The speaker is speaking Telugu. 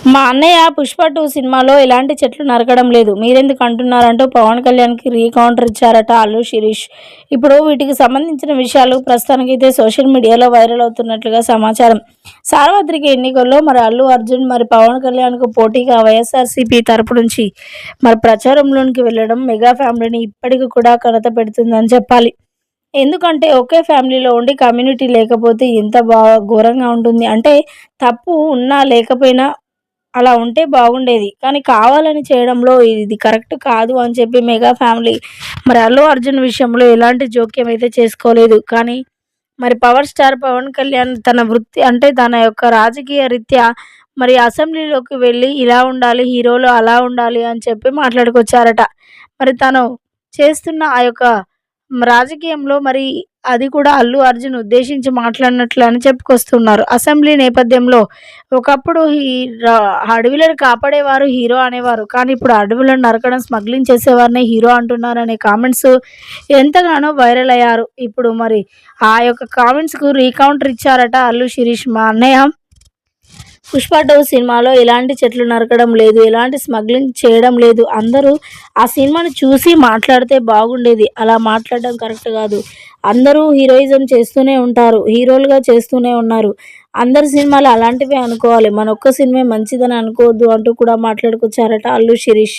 మా అన్నయ్య 'పుష్ప 2' సినిమాలో ఎలాంటి చెట్లు నరకడం లేదు. మీరెందుకు అంటున్నారంటూ పవన్ కళ్యాణ్‌కి కౌంటర్ ఇచ్చారట అల్లు శిరీష్. ఇప్పుడు వీటికి సంబంధించిన విషయాలు ప్రస్తుతానికైతే సోషల్ మీడియాలో వైరల్ అవుతున్నట్లుగా సమాచారం. సార్వత్రిక ఎన్నికల్లో మరి అల్లు అర్జున్ మరి పవన్ కళ్యాణ్‌కు పోటీగా వైఎస్ఆర్‌సీపీ తరపు నుంచి మరి ప్రచారంలోనికి వెళ్ళడం మెగా ఫ్యామిలీని ఇప్పటికి కూడా కలతపెడుతుందని చెప్పాలి. ఎందుకంటే ఒకే ఫ్యామిలీలో ఉండి కమ్యూనిటీ లేకపోతే ఎంత ఘోరంగా ఉంటుంది. అంటే తప్పు ఉన్నా లేకపోయినా అలా ఉంటే బాగుండేది. కానీ కావాలని చేయడంలో ఇది కరెక్ట్ కాదు అని చెప్పి మెగా ఫ్యామిలీ మరి అల్లు అర్జున్ విషయంలో ఎలాంటి జోక్యం అయితే చేసుకోలేదు. కానీ మరి పవర్ స్టార్ పవన్ కళ్యాణ్ తన వృత్తి అంటే తన యొక్క రాజకీయ రీత్యా మరి అసెంబ్లీలోకి వెళ్ళి ఇలా ఉండాలి, హీరోలు అలా ఉండాలి అని చెప్పి మాట్లాడుకొచ్చారట. మరి తను చేస్తున్న ఆ యొక్క రాజకీయంలో మరి అది కూడా అల్లు అర్జున్ ఉద్దేశించి మాట్లాడినట్లు అని చెప్పుకొస్తున్నారు. అసెంబ్లీ నేపథ్యంలో ఒకప్పుడు అడవిలను కాపాడేవారు హీరో అనేవారు. కానీ ఇప్పుడు అడవులను నరకడం, స్మగ్లింగ్ చేసేవారినే హీరో అంటున్నారనే కామెంట్స్ ఎంతగానో వైరల్ అయ్యారు. ఇప్పుడు మరి ఆ యొక్క కామెంట్స్‌కు కౌంటర్ ఇచ్చారట అల్లు శిరీష్. మా అన్నయ్య 'పుష్ప 2' సినిమాలో ఎలాంటి చెట్లు నరకడం లేదు, ఎలాంటి స్మగ్లింగ్ చేయడం లేదు. అందరూ ఆ సినిమాని చూసి మాట్లాడితే బాగుండేది. అలా మాట్లాడడం కరెక్ట్ కాదు. అందరూ హీరోయిజం చేస్తూనే ఉంటారు. హీరోలుగా చేస్తూనే ఉన్నారు. అందరి సినిమాలు అలాంటివే అనుకోవాలి. మన ఒక్క సినిమా మంచిదని అనుకోవద్దు అంటూ కూడా మాట్లాడుకొచ్చారట అల్లు శిరీష్.